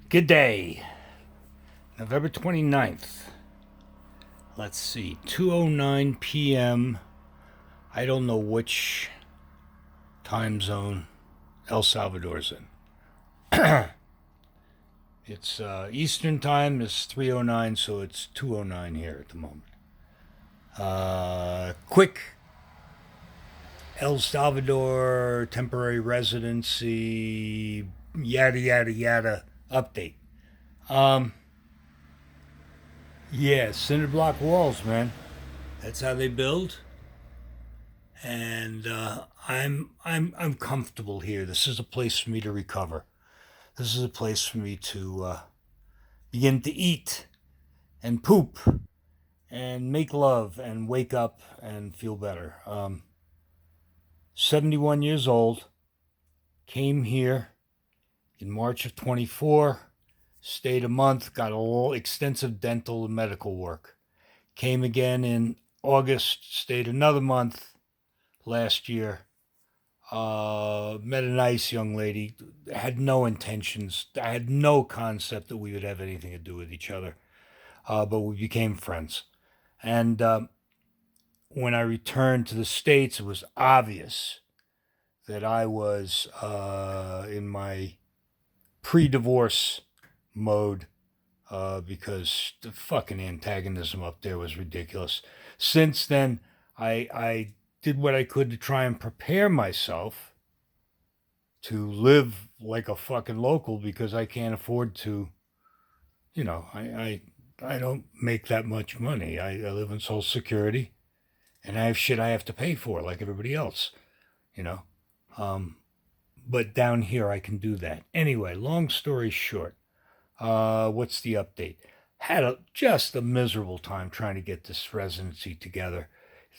Good day. November 29th. Let's see. 2:09 p.m. I don't know which time zone El Salvador's in. It's Eastern time is 3:09, so it's 2:09 here at the moment. Quick El Salvador temporary residency yada yada yada update. Um yeah, cinder block walls, man. That's how they build. And I'm comfortable here. This is a place for me to recover. This is a place for me to begin to eat and poop and make love and wake up and feel better. 71 years old, came here in March of 24, stayed a month, got a little extensive dental and medical work. Came again in August, stayed another month last year. Met a nice young lady. Had no intentions. I had no concept that we would have anything to do with each other. But we became friends. And when I returned to the States, it was obvious that I was in my pre divorce mode because the fucking antagonism up there was ridiculous. Since then, I did what I could to try and prepare myself to live like a fucking local because I can't afford to, I don't make that much money. I live on Social Security and I have shit I have to pay for like everybody else, you know. Um, but down here I can do that. Anyway, long story short, what's the update? Had just a miserable time trying to get this residency together.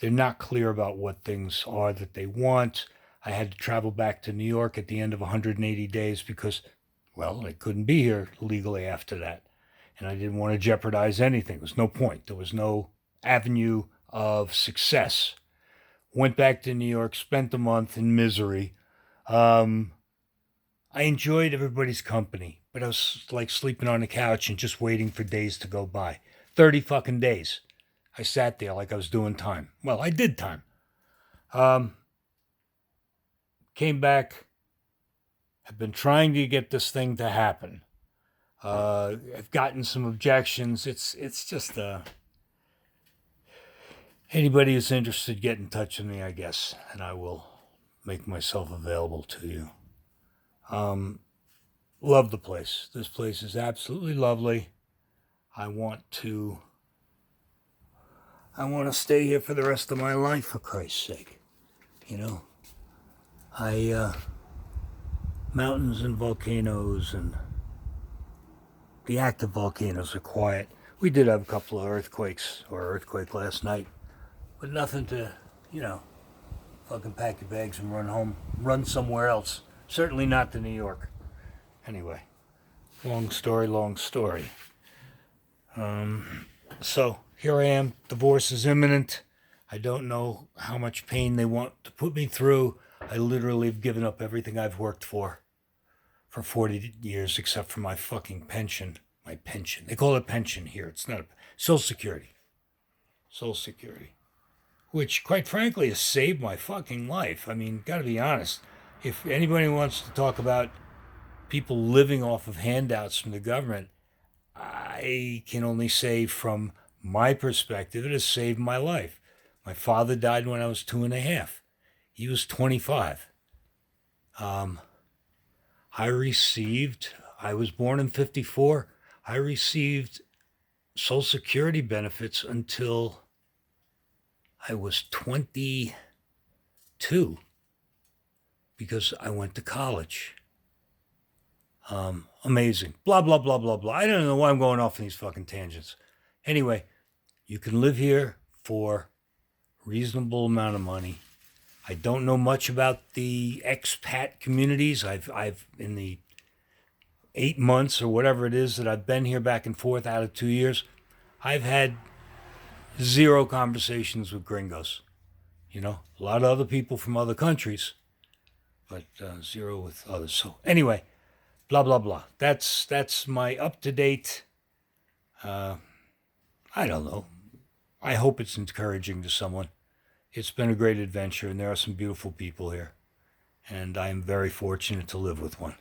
They're not clear about what things are that they want. I had to travel back to New York at the end of 180 days because, well, I couldn't be here legally after that. And I didn't want to jeopardize anything. There was no point. There was no avenue of success. Went back to New York, spent a month in misery. Um, I enjoyed everybody's company, but I was like sleeping on the couch and just waiting for days to go by. 30 fucking days. I sat there like I was doing time. Well, I did time. Um, Came back. I've been trying to get this thing to happen. I've gotten some objections. It's just anybody who's interested, get in touch with me, I guess, and I will make myself available to you. Um, Love the place. This place is absolutely lovely. I want to I want to stay here for the rest of my life, for Christ's sake. You know, I mountains and volcanoes and the active volcanoes are quiet. We did have a couple of earthquakes or earthquake last night, but nothing to, you know, fucking pack your bags and run home, run somewhere else. Certainly not to New York. Anyway, long story, long story. So here I am. Divorce is imminent. I don't know how much pain they want to put me through. I literally have given up everything I've worked for 40 years except for my fucking pension. My pension. They call it pension here. It's not a, Social Security. Social Security. Which, quite frankly, has saved my fucking life. I mean, gotta be honest. If anybody wants to talk about people living off of handouts from the government, I can only say from my perspective, it has saved my life. My father died when I was 2.5. He was 25. Um, I was born in 54. I received Social Security benefits until I was 22 because I went to college. Amazing. Blah, blah, blah, blah, blah. I don't know why I'm going off on these fucking tangents. Anyway, you can live here for a reasonable amount of money. I don't know much about the expat communities. I've in the 8 months or whatever it is that I've been here back and forth out of 2 years, I've had zero conversations with gringos. You know, a lot of other people from other countries, but zero with others. So anyway, blah blah blah. That's my up to date. Uh, I don't know. I hope it's encouraging to someone. It's been a great adventure, and there are some beautiful people here, and I am very fortunate to live with one.